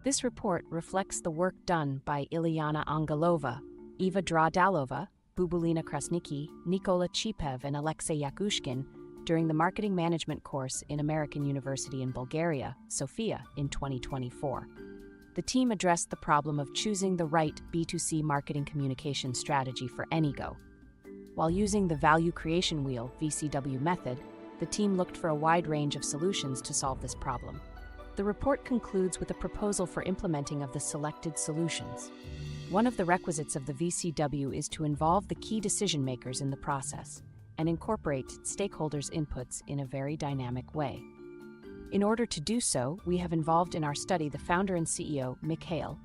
This report reflects the work done by Ilyana Angelova, Eva Dradalova, Bubulina Krasniki, Nikola Chipev, and Alexey Yakushkin during the Marketing Management course in American University in Bulgaria, Sofia, in 2024. The team addressed the problem of choosing the right B2C marketing communication strategy for Anygo. While using the Value Creation Wheel (VCW) method, the team looked for a wide range of solutions to solve this problem. The report concludes with a proposal for implementing of the selected solutions. One of the requisites of the VCW is to involve the key decision-makers in the process and incorporate stakeholders' inputs in a very dynamic way. In order to do so, we have involved in our study the founder and CEO, Mikhail,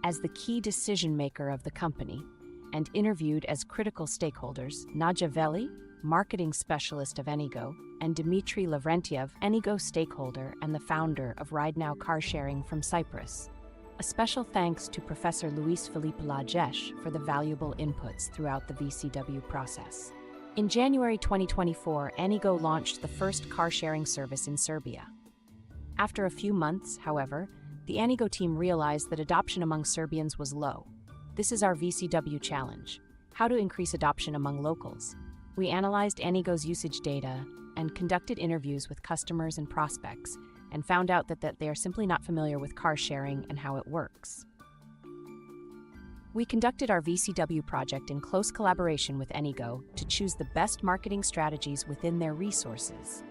as the key decision-maker of the company, and interviewed as critical stakeholders Nadja Veli, marketing specialist of Anygo, and Dmitry Lavrentiev, Anygo stakeholder and the founder of Anygo Car Sharing from Cyprus. A special thanks to Professor Filipe Lages for the valuable inputs throughout the VCW process. In January 2024, Anygo launched the first car-sharing service in Serbia. After a few months, however, the Anygo team realized that adoption among Serbians was low. This is our VCW challenge: how to increase adoption among locals. We analyzed Anygo's usage data and conducted interviews with customers and prospects, and found out that they are simply not familiar with car sharing and how it works. We conducted our VCW project in close collaboration with Anygo to choose the best marketing strategies within their resources.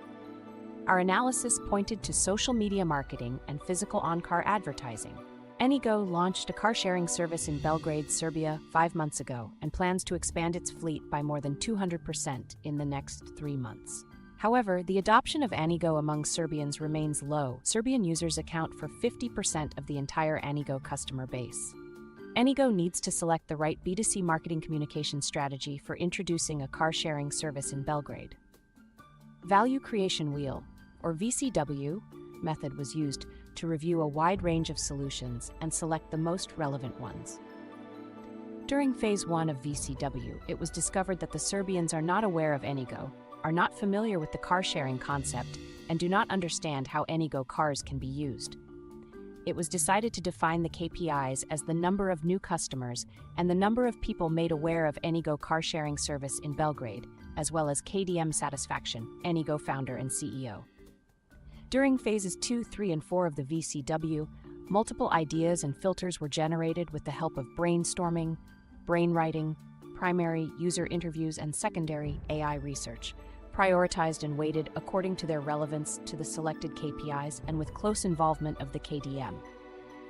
Our analysis pointed to social media marketing and physical on-car advertising. Anygo launched a car-sharing service in Belgrade, Serbia, 5 months ago and plans to expand its fleet by more than 200% in the next 3 months. However, the adoption of Anygo among Serbians remains low. Serbian users account for 50% of the entire Anygo customer base. Anygo needs to select the right B2C marketing communication strategy for introducing a car-sharing service in Belgrade. Value Creation Wheel, or VCW, method was used to review a wide range of solutions and select the most relevant ones. During Phase 1 of VCW, it was discovered that the Serbians are not aware of Anygo, are not familiar with the car-sharing concept, and do not understand how Anygo cars can be used. It was decided to define the KPIs as the number of new customers and the number of people made aware of Anygo car sharing service in Belgrade, as well as KDM satisfaction, Anygo founder and CEO. During phases 2, 3, and 4 of the VCW, multiple ideas and filters were generated with the help of brainstorming, brainwriting, primary user interviews, and secondary AI research, prioritized and weighted according to their relevance to the selected KPIs and with close involvement of the KDM.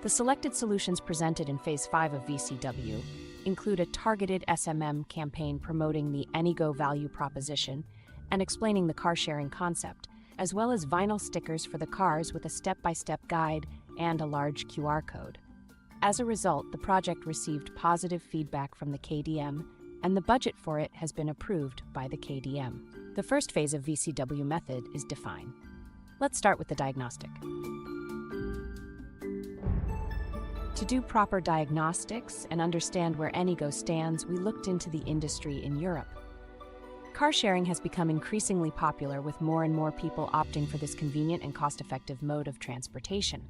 The selected solutions presented in Phase 5 of VCW include a targeted SMM campaign promoting the Anygo value proposition and explaining the car-sharing concept, as well as vinyl stickers for the cars with a step-by-step guide and a large QR code. As a result, the project received positive feedback from the KDM, and the budget for it has been approved by the KDM. The first phase of VCW method is define. Let's start with the diagnostic. To do proper diagnostics and understand where Anygo stands, we looked into the industry in Europe. Car sharing has become increasingly popular, with more and more people opting for this convenient and cost-effective mode of transportation.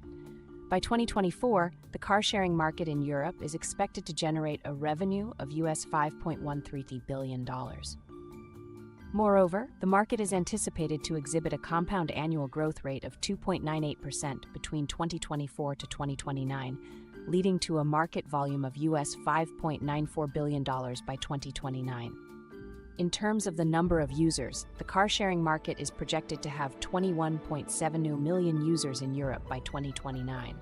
By 2024, the car-sharing market in Europe is expected to generate a revenue of US $5.133 billion. Moreover, the market is anticipated to exhibit a compound annual growth rate of 2.98% between 2024 to 2029, leading to a market volume of US $5.94 billion by 2029. In terms of the number of users, the car-sharing market is projected to have 21.72 million users in Europe by 2029.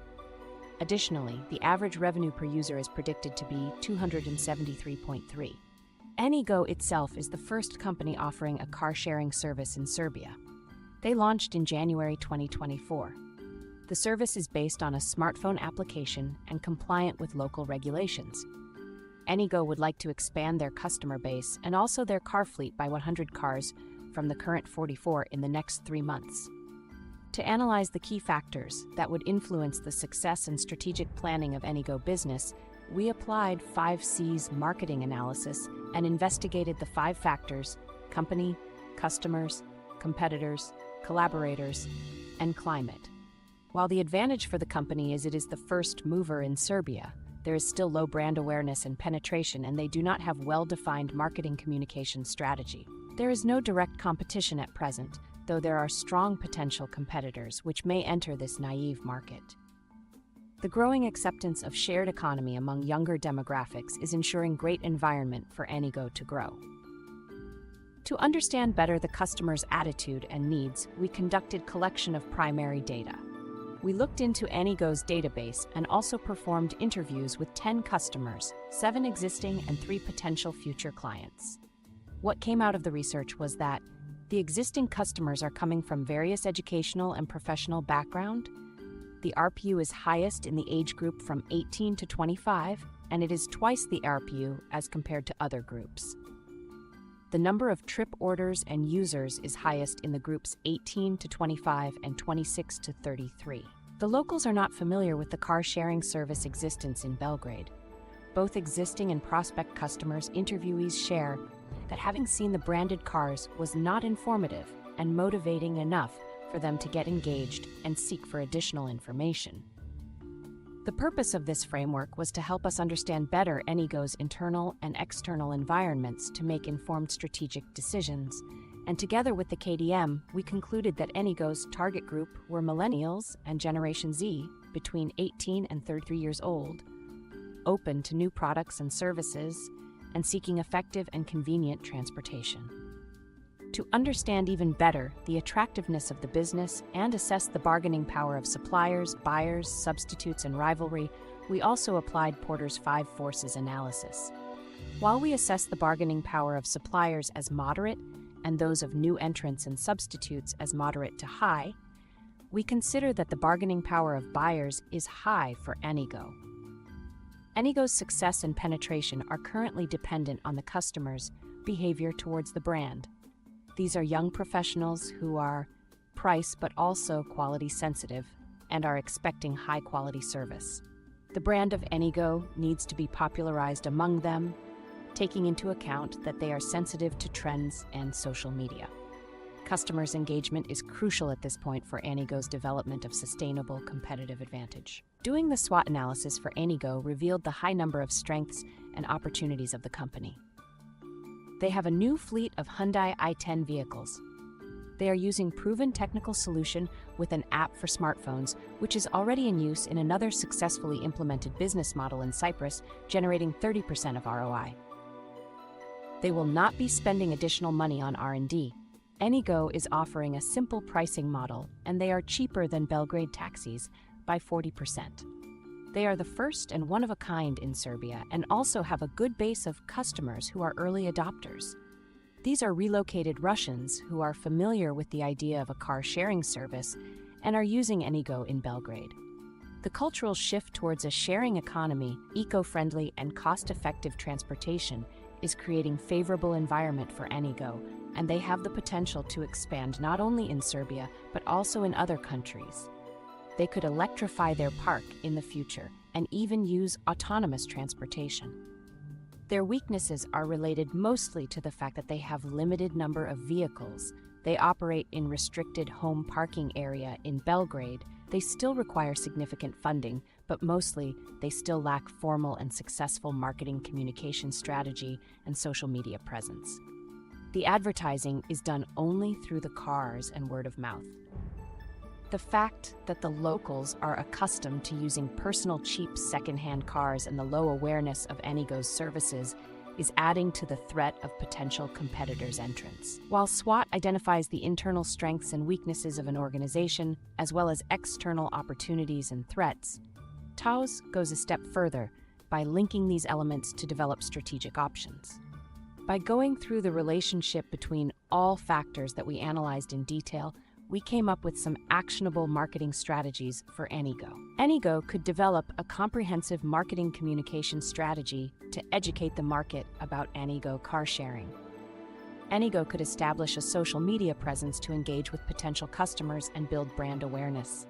Additionally, the average revenue per user is predicted to be 273.3. Anygo itself is the first company offering a car-sharing service in Serbia. They launched in January 2024. The service is based on a smartphone application and compliant with local regulations. Anygo would like to expand their customer base and also their car fleet by 100 cars from the current 44 in the next 3 months. To analyze the key factors that would influence the success and strategic planning of Anygo business, we applied 5C's marketing analysis and investigated the 5 factors: company, customers, competitors, collaborators, and climate. While the advantage for the company is it is the first mover in Serbia, there is still low brand awareness and penetration, and they do not have well-defined marketing communication strategy. There is no direct competition at present, though there are strong potential competitors which may enter this naive market. The growing acceptance of shared economy among younger demographics is ensuring great environment for Anygo to grow. To understand better the customer's attitude and needs, we conducted collection of primary data. We looked into Anygo's database and also performed interviews with 10 customers, 7 existing and 3 potential future clients. What came out of the research was that the existing customers are coming from various educational and professional background. The RPU is highest in the age group from 18 to 25, and it is twice the RPU as compared to other groups. The number of trip orders and users is highest in the groups 18 to 25 and 26 to 33. The locals are not familiar with the car sharing service existence in Belgrade. Both existing and prospect customers interviewees share that having seen the branded cars was not informative and motivating enough for them to get engaged and seek for additional information. The purpose of this framework was to help us understand better Anygo's internal and external environments to make informed strategic decisions, and together with the KDM, we concluded that Anygo's target group were millennials and Generation Z between 18 and 33 years old, open to new products and services, and seeking effective and convenient transportation. To understand even better the attractiveness of the business and assess the bargaining power of suppliers, buyers, substitutes, and rivalry, we also applied Porter's 5 forces analysis. While we assess the bargaining power of suppliers as moderate and those of new entrants and substitutes as moderate to high, we consider that the bargaining power of buyers is high for Anygo. Anygo's success and penetration are currently dependent on the customer's behavior towards the brand. These are young professionals who are price but also quality sensitive and are expecting high quality service. The brand of Anygo needs to be popularized among them, taking into account that they are sensitive to trends and social media. Customers' engagement is crucial at this point for Anygo's development of sustainable competitive advantage. Doing the SWOT analysis for Anygo revealed the high number of strengths and opportunities of the company. They have a new fleet of Hyundai i10 vehicles. They are using proven technical solution with an app for smartphones, which is already in use in another successfully implemented business model in Cyprus, generating 30% of ROI. They will not be spending additional money on R&D. Anygo is offering a simple pricing model, and they are cheaper than Belgrade taxis by 40%. They are the first and one of a kind in Serbia and also have a good base of customers who are early adopters. These are relocated Russians who are familiar with the idea of a car sharing service and are using Anygo in Belgrade. The cultural shift towards a sharing economy, eco-friendly and cost-effective transportation is creating favorable environment for Anygo, and they have the potential to expand not only in Serbia but also in other countries. They could electrify their park in the future and even use autonomous transportation. Their weaknesses are related mostly to the fact that they have limited number of vehicles. They operate in restricted home parking area in Belgrade. They still require significant funding, but mostly they still lack formal and successful marketing communication strategy and social media presence. The advertising is done only through the cars and word of mouth. The fact that the locals are accustomed to using personal cheap second-hand cars and the low awareness of Anygo's services is adding to the threat of potential competitors' entrance. While SWOT identifies the internal strengths and weaknesses of an organization, as well as external opportunities and threats, TAOS goes a step further by linking these elements to develop strategic options. By going through the relationship between all factors that we analyzed in detail, we came up with some actionable marketing strategies for Anygo. Anygo could develop a comprehensive marketing communication strategy to educate the market about Anygo Car Sharing. Anygo could establish a social media presence to engage with potential customers and build brand awareness.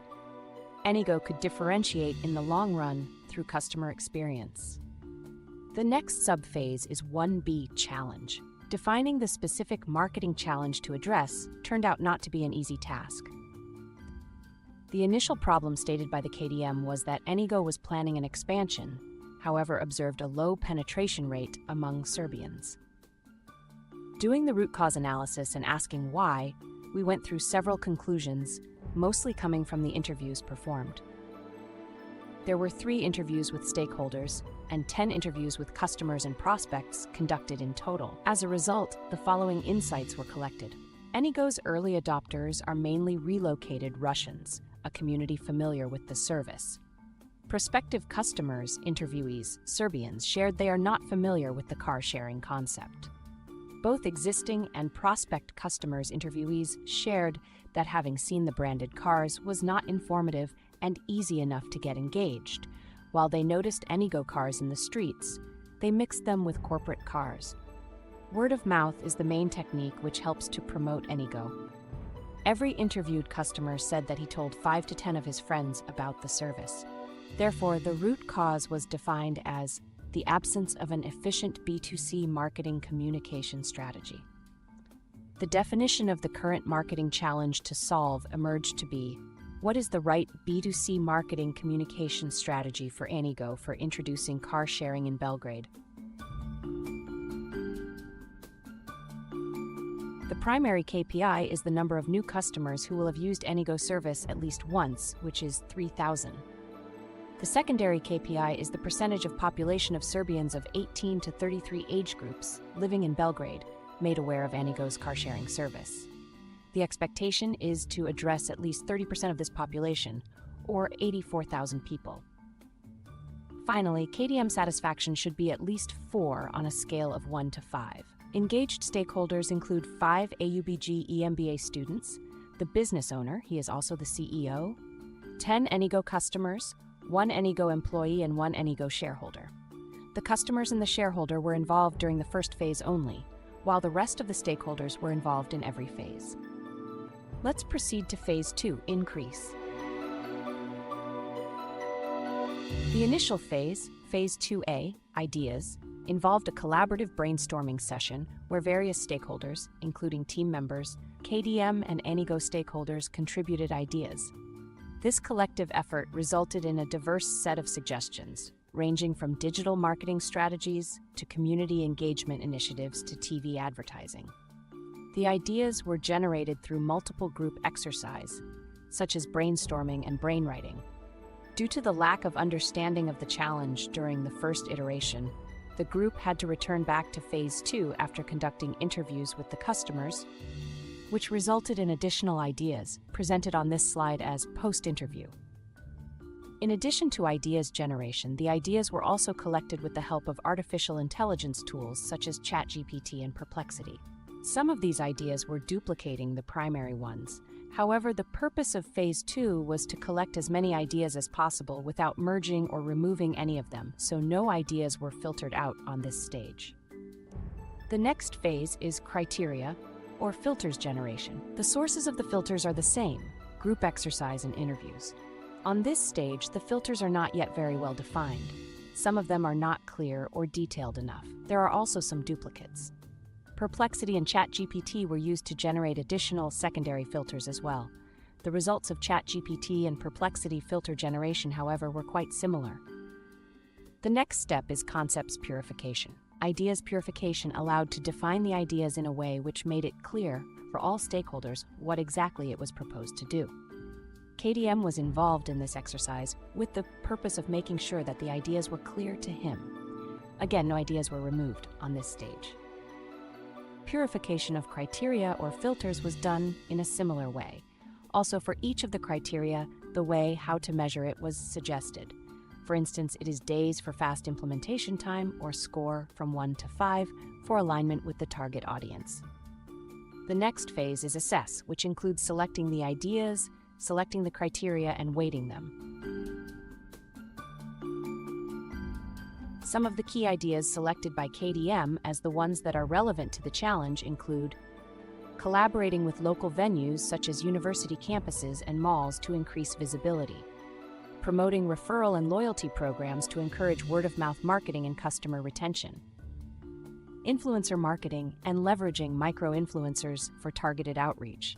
Anygo could differentiate in the long run through customer experience. The next subphase is 1B Challenge. Defining the specific marketing challenge to address turned out not to be an easy task. The initial problem stated by the KDM was that Anygo was planning an expansion, however observed a low penetration rate among Serbians. Doing the root cause analysis and asking why, we went through several conclusions, mostly coming from the interviews performed. There were 3 interviews with stakeholders and 10 interviews with customers and prospects conducted in total. As a result, the following insights were collected. Anygo's early adopters are mainly relocated Russians, a community familiar with the service. Prospective customers, interviewees, Serbians, shared they are not familiar with the car sharing concept. Both existing and prospect customers, interviewees, shared that having seen the branded cars was not informative and easy enough to get engaged. While they noticed Anygo cars in the streets, they mixed them with corporate cars. Word of mouth is the main technique which helps to promote Anygo. Every interviewed customer said that he told 5 to 10 of his friends about the service. Therefore, the root cause was defined as the absence of an efficient B2C marketing communication strategy. The definition of the current marketing challenge to solve emerged to be, what is the right B2C marketing communication strategy for Anygo for introducing car sharing in Belgrade? The primary KPI is the number of new customers who will have used Anygo service at least once, which is 3,000. The secondary KPI is the percentage of population of Serbians of 18 to 33 age groups living in Belgrade made aware of Anygo's car sharing service. The expectation is to address at least 30% of this population, or 84,000 people. Finally, KDM satisfaction should be at least 4 on a scale of 1 to 5. Engaged stakeholders include 5 AUBG EMBA students, the business owner, he is also the CEO, 10 Anygo customers, 1 Anygo employee and 1 Anygo shareholder. The customers and the shareholder were involved during the first phase only, while the rest of the stakeholders were involved in every phase. Let's proceed to phase 2, increase. The initial phase, phase 2A, ideas, involved a collaborative brainstorming session where various stakeholders, including team members, KDM and Anygo stakeholders contributed ideas. This collective effort resulted in a diverse set of suggestions, ranging from digital marketing strategies to community engagement initiatives to TV advertising. The ideas were generated through multiple group exercise, such as brainstorming and brainwriting. Due to the lack of understanding of the challenge during the first iteration, the group had to return back to phase 2 after conducting interviews with the customers, which resulted in additional ideas, presented on this slide as post-interview. In addition to ideas generation, the ideas were also collected with the help of artificial intelligence tools such as ChatGPT and Perplexity. Some of these ideas were duplicating the primary ones. However, the purpose of phase 2 was to collect as many ideas as possible without merging or removing any of them, so no ideas were filtered out on this stage. The next phase is criteria, or filters generation. The sources of the filters are the same, group exercise and interviews. On this stage, the filters are not yet very well defined. Some of them are not clear or detailed enough. There are also some duplicates. Perplexity and ChatGPT were used to generate additional secondary filters as well. The results of ChatGPT and Perplexity filter generation, however, were quite similar. The next step is concepts purification. Ideas purification allowed to define the ideas in a way which made it clear for all stakeholders what exactly it was proposed to do. KDM was involved in this exercise with the purpose of making sure that the ideas were clear to him. Again, no ideas were removed on this stage. Purification of criteria or filters was done in a similar way. Also, for each of the criteria, the way how to measure it was suggested. For instance, it is days for fast implementation time or score from 1 to 5 for alignment with the target audience. The next phase is assess, which includes selecting the ideas, selecting the criteria, and weighting them. Some of the key ideas selected by KDM as the ones that are relevant to the challenge include collaborating with local venues such as university campuses and malls to increase visibility, promoting referral and loyalty programs to encourage word-of-mouth marketing and customer retention, influencer marketing and leveraging micro-influencers for targeted outreach,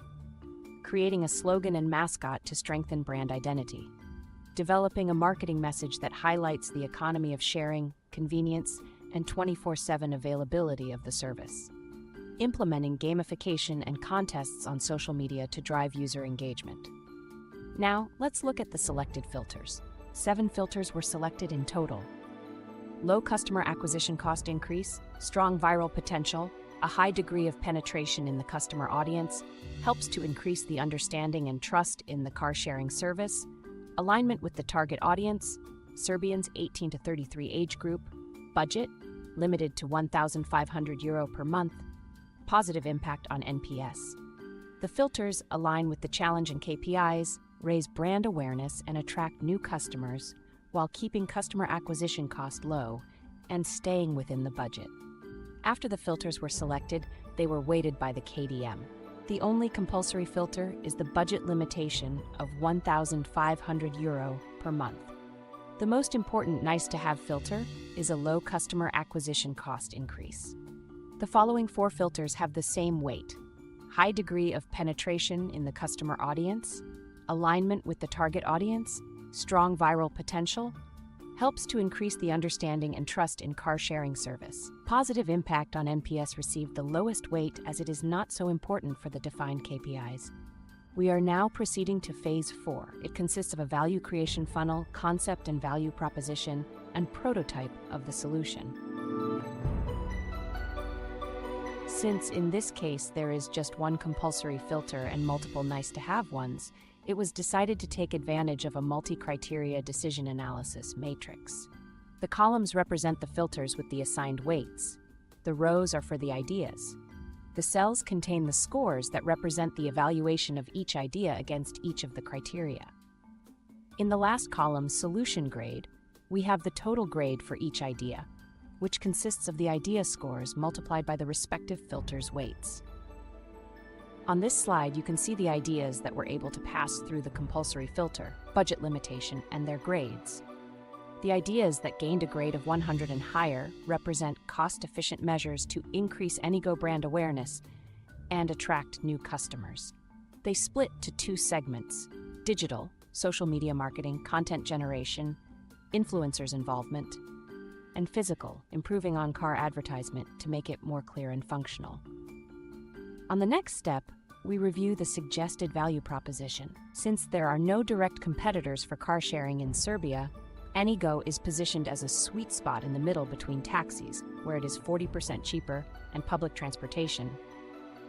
creating a slogan and mascot to strengthen brand identity. Developing a marketing message that highlights the economy of sharing, convenience, and 24/7 availability of the service. Implementing gamification and contests on social media to drive user engagement. Now, let's look at the selected filters. 7 filters were selected in total. Low customer acquisition cost increase, strong viral potential, a high degree of penetration in the customer audience, helps to increase the understanding and trust in the car-sharing service, alignment with the target audience, Serbians 18 to 33 age group, budget, limited to €1,500 per month, positive impact on NPS. The filters align with the challenge and KPIs, raise brand awareness and attract new customers while keeping customer acquisition cost low and staying within the budget. After the filters were selected, they were weighted by the KDM. The only compulsory filter is the budget limitation of €1,500 per month. The most important nice-to-have filter is a low customer acquisition cost increase. The following 4 filters have the same weight: high degree of penetration in the customer audience, alignment with the target audience, strong viral potential, helps to increase the understanding and trust in car-sharing service. Positive impact on NPS received the lowest weight as it is not so important for the defined KPIs. We are now proceeding to Phase 4. It consists of a value creation funnel, concept and value proposition, and prototype of the solution. Since in this case there is just one compulsory filter and multiple nice-to-have ones, it was decided to take advantage of a multi-criteria decision analysis matrix. The columns represent the filters with the assigned weights. The rows are for the ideas. The cells contain the scores that represent the evaluation of each idea against each of the criteria. In the last column, solution grade, we have the total grade for each idea, which consists of the idea scores multiplied by the respective filters' weights. On this slide, you can see the ideas that were able to pass through the compulsory filter, budget limitation, and their grades. The ideas that gained a grade of 100 and higher represent cost-efficient measures to increase Anygo brand awareness and attract new customers. They split to 2 segments: digital, social media marketing, content generation, influencers' involvement, and physical, improving on-car advertisement to make it more clear and functional. On the next step, we review the suggested value proposition. Since there are no direct competitors for car sharing in Serbia, Anygo is positioned as a sweet spot in the middle between taxis, where it is 40% cheaper, and public transportation.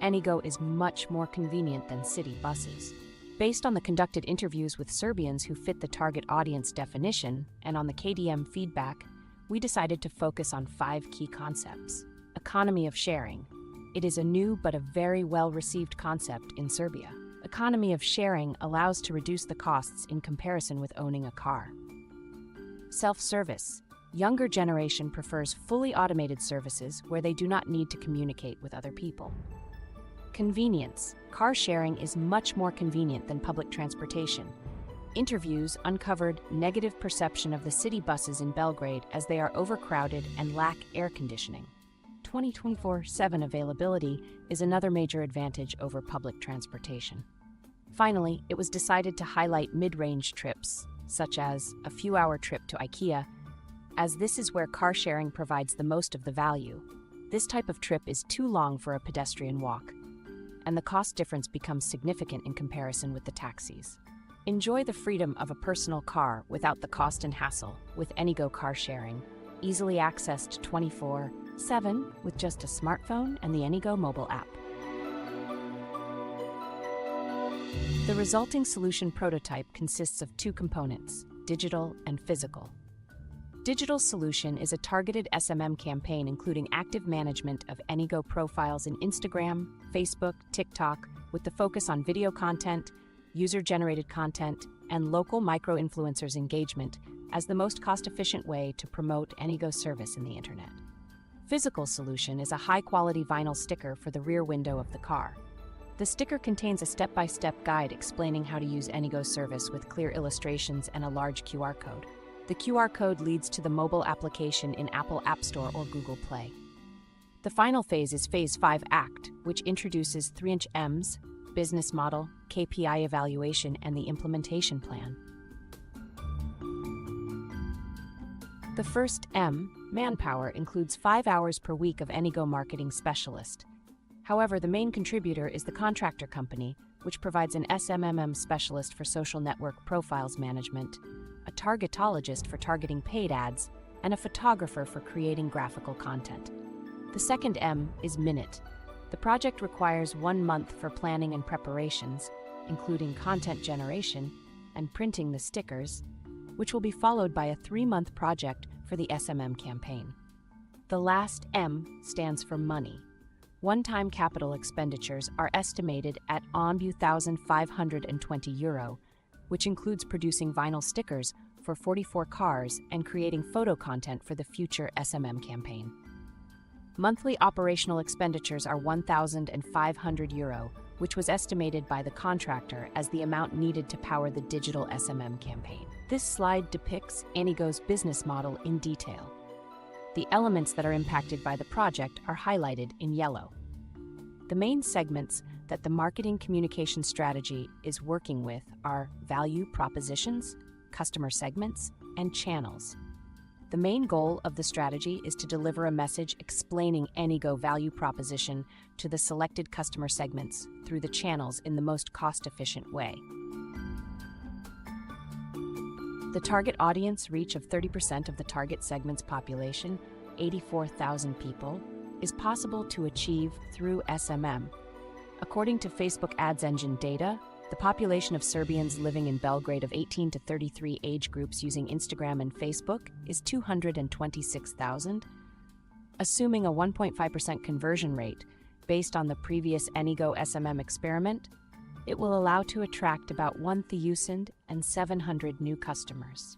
Anygo is much more convenient than city buses. Based on the conducted interviews with Serbians who fit the target audience definition and on the KDM feedback, we decided to focus on 5 key concepts. Economy of sharing. It is a new but a very well-received concept in Serbia. Economy of sharing allows to reduce the costs in comparison with owning a car. Self-service. Younger generation prefers fully automated services where they do not need to communicate with other people. Convenience. Car sharing is much more convenient than public transportation. Interviews uncovered negative perception of the city buses in Belgrade as they are overcrowded and lack air conditioning. 24/7 availability is another major advantage over public transportation. Finally, it was decided to highlight mid-range trips, such as a few-hour trip to IKEA, as this is where car sharing provides the most of the value. This type of trip is too long for a pedestrian walk, and the cost difference becomes significant in comparison with the taxis. Enjoy the freedom of a personal car without the cost and hassle with Anygo Car Sharing, easily accessed 24/7 with just a smartphone and the Anygo mobile app. The resulting solution prototype consists of 2 components, digital and physical. Digital solution is a targeted SMM campaign including active management of Anygo profiles in Instagram, Facebook, TikTok, with the focus on video content, user-generated content, and local micro-influencers engagement as the most cost-efficient way to promote Anygo service in the internet. Physical solution is a high-quality vinyl sticker for the rear window of the car. The sticker contains a step-by-step guide explaining how to use Anygo service with clear illustrations and a large QR code. The QR code leads to the mobile application in Apple App Store or Google Play. The final phase is Phase 5 Act, which introduces 3-inch Ms, business model, KPI evaluation, and the implementation plan. The first M, manpower, includes 5 hours per week of Anygo marketing specialist. However, the main contributor is the contractor company, which provides an SMMM specialist for social network profiles management, a targetologist for targeting paid ads, and a photographer for creating graphical content. The second M is minute. The project requires 1 month for planning and preparations, including content generation and printing the stickers, which will be followed by a 3-month project for the SMM campaign. The last M stands for money. One-time capital expenditures are estimated at €1,520, which includes producing vinyl stickers for 44 cars and creating photo content for the future SMM campaign. Monthly operational expenditures are €1,500, which was estimated by the contractor as the amount needed to power the digital SMM campaign. This slide depicts Anygo's business model in detail. The elements that are impacted by the project are highlighted in yellow. The main segments that the marketing communication strategy is working with are value propositions, customer segments, and channels. The main goal of the strategy is to deliver a message explaining Anygo value proposition to the selected customer segments through the channels in the most cost-efficient way. The target audience reach of 30% of the target segment's population, 84,000 people, is possible to achieve through SMM. According to Facebook Ads Engine data, the population of Serbians living in Belgrade of 18 to 33 age groups using Instagram and Facebook is 226,000. Assuming a 1.5% conversion rate based on the previous Anygo SMM experiment, it will allow to attract about 1,700 new customers.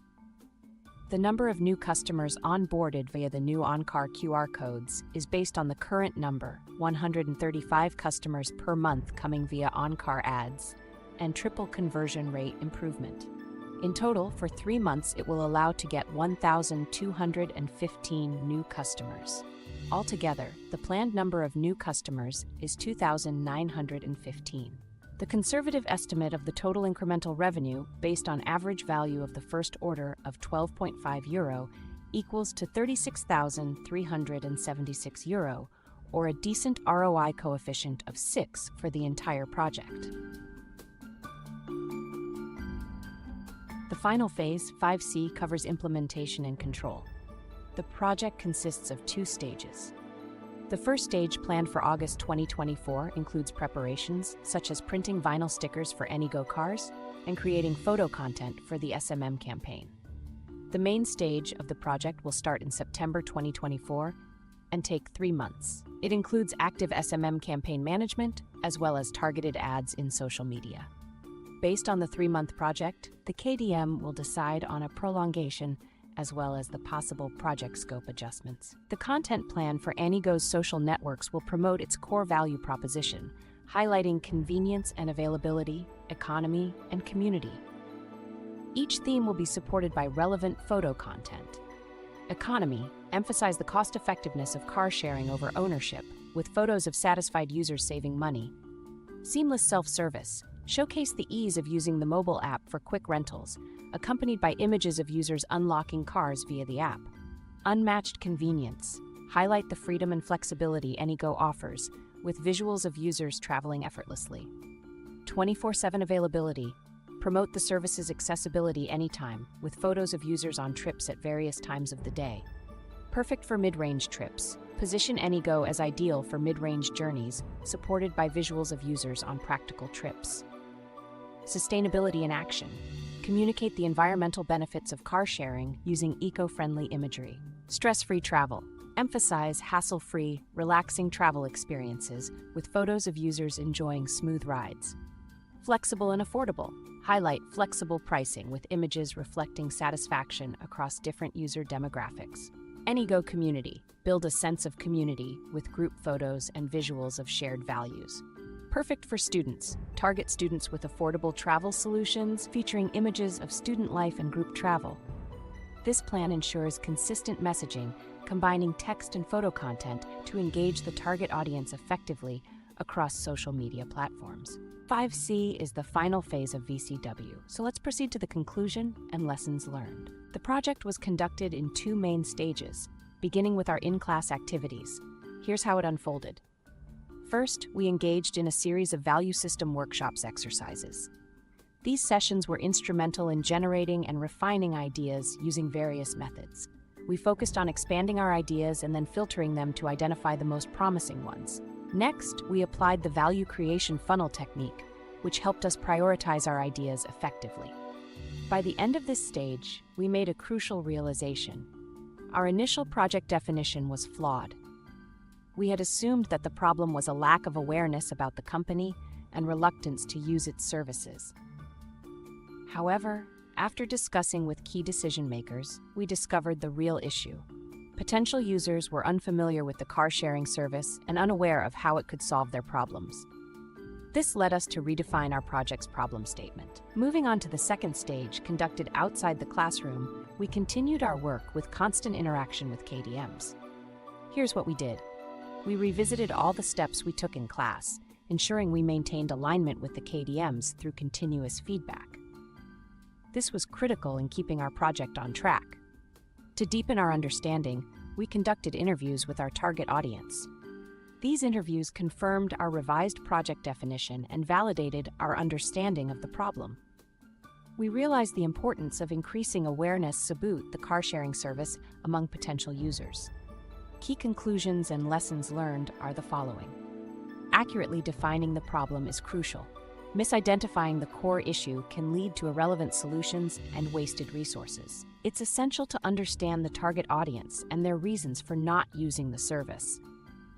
The number of new customers onboarded via the new on-car QR codes is based on the current number, 135 customers per month coming via on-car ads, and triple conversion rate improvement. In total, for 3 months, it will allow to get 1,215 new customers. Altogether, the planned number of new customers is 2,915. The conservative estimate of the total incremental revenue, based on average value of the first order of €12.5, equals to €36,376, or a decent ROI coefficient of 6 for the entire project. The final phase, 5C, covers implementation and control. The project consists of 2 stages. The first stage, planned for August 2024, includes preparations such as printing vinyl stickers for Anygo cars and creating photo content for the SMM campaign. The main stage of the project will start in September 2024 and take 3 months. It includes active SMM campaign management as well as targeted ads in social media. Based on the 3-month project, the KDM will decide on a prolongation as well as the possible project scope adjustments. The content plan for Anygo's social networks will promote its core value proposition, highlighting convenience and availability, economy, and community. Each theme will be supported by relevant photo content. Economy, emphasize the cost-effectiveness of car sharing over ownership, with photos of satisfied users saving money. Seamless self-service, showcase the ease of using the mobile app for quick rentals, accompanied by images of users unlocking cars via the app. Unmatched convenience, highlight the freedom and flexibility Anygo offers, with visuals of users traveling effortlessly. 24/7 availability, promote the service's accessibility anytime, with photos of users on trips at various times of the day. Perfect for mid-range trips, position Anygo as ideal for mid-range journeys, supported by visuals of users on practical trips. Sustainability in action, communicate the environmental benefits of car sharing using eco-friendly imagery. Stress-free travel, emphasize hassle-free, relaxing travel experiences with photos of users enjoying smooth rides. Flexible and affordable, highlight flexible pricing with images reflecting satisfaction across different user demographics. Anygo community, build a sense of community with group photos and visuals of shared values. Perfect for students, target students with affordable travel solutions featuring images of student life and group travel. This plan ensures consistent messaging, combining text and photo content to engage the target audience effectively across social media platforms. 5C is the final phase of VCW, so let's proceed to the conclusion and lessons learned. The project was conducted in 2 main stages, beginning with our in-class activities. Here's how it unfolded. First, we engaged in a series of value system workshops exercises. These sessions were instrumental in generating and refining ideas using various methods. We focused on expanding our ideas and then filtering them to identify the most promising ones. Next, we applied the value creation funnel technique, which helped us prioritize our ideas effectively. By the end of this stage, we made a crucial realization. Our initial project definition was flawed. We had assumed that the problem was a lack of awareness about the company and reluctance to use its services. However, after discussing with key decision-makers, we discovered the real issue. Potential users were unfamiliar with the car-sharing service and unaware of how it could solve their problems. This led us to redefine our project's problem statement. Moving on to the second stage, conducted outside the classroom, we continued our work with constant interaction with KDMs. Here's what we did. We revisited all the steps we took in class, ensuring we maintained alignment with the KDMs through continuous feedback. This was critical in keeping our project on track. To deepen our understanding, we conducted interviews with our target audience. These interviews confirmed our revised project definition and validated our understanding of the problem. We realized the importance of increasing awareness about the car-sharing service among potential users. Key conclusions and lessons learned are the following. Accurately defining the problem is crucial. Misidentifying the core issue can lead to irrelevant solutions and wasted resources. It's essential to understand the target audience and their reasons for not using the service.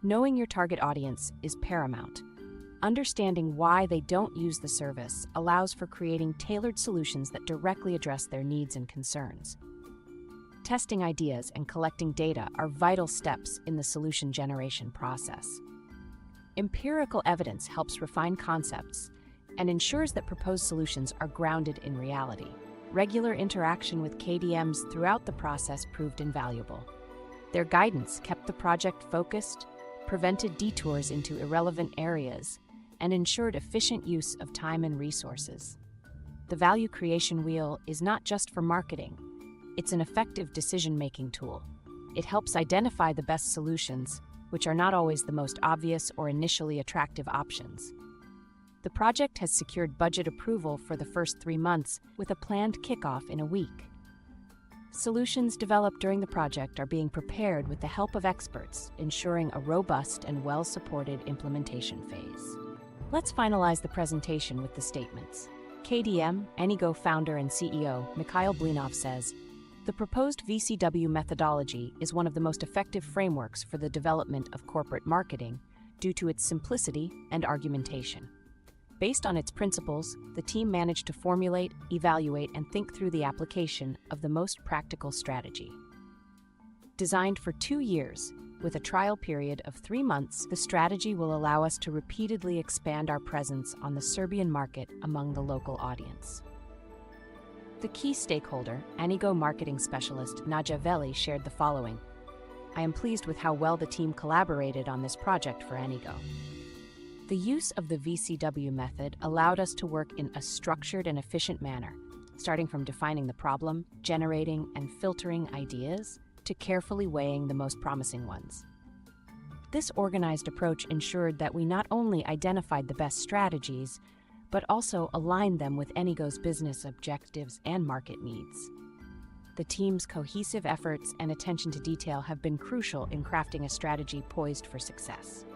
Knowing your target audience is paramount. Understanding why they don't use the service allows for creating tailored solutions that directly address their needs and concerns. Testing ideas and collecting data are vital steps in the solution generation process. Empirical evidence helps refine concepts and ensures that proposed solutions are grounded in reality. Regular interaction with KDMs throughout the process proved invaluable. Their guidance kept the project focused, prevented detours into irrelevant areas, and ensured efficient use of time and resources. The value creation wheel is not just for marketing. It's an effective decision-making tool. It helps identify the best solutions, which are not always the most obvious or initially attractive options. The project has secured budget approval for the first 3 months, with a planned kickoff in a week. Solutions developed during the project are being prepared with the help of experts, ensuring a robust and well-supported implementation phase. Let's finalize the presentation with the statements. KDM, Anygo founder and CEO, Mikhail Blinov says, "The proposed VCW methodology is one of the most effective frameworks for the development of corporate marketing due to its simplicity and argumentation. Based on its principles, the team managed to formulate, evaluate, and think through the application of the most practical strategy. Designed for 2 years, with a trial period of 3 months, the strategy will allow us to repeatedly expand our presence on the Serbian market among the local audience." The key stakeholder, Anygo marketing specialist Naja Veli, shared the following. "I am pleased with how well the team collaborated on this project for Anygo. The use of the VCW method allowed us to work in a structured and efficient manner, starting from defining the problem, generating and filtering ideas, to carefully weighing the most promising ones. This organized approach ensured that we not only identified the best strategies, but also aligned them with Anygo's business objectives and market needs. The team's cohesive efforts and attention to detail have been crucial in crafting a strategy poised for success."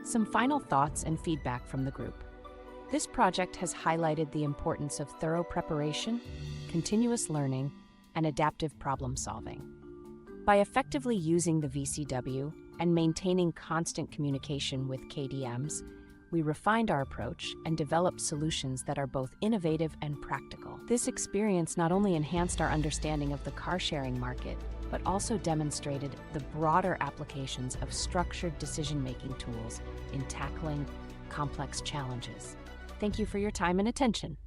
Some final thoughts and feedback from the group. This project has highlighted the importance of thorough preparation, continuous learning, and adaptive problem solving. By effectively using the VCW and maintaining constant communication with KDMs, we refined our approach and developed solutions that are both innovative and practical. This experience not only enhanced our understanding of the car-sharing market, but also demonstrated the broader applications of structured decision-making tools in tackling complex challenges. Thank you for your time and attention.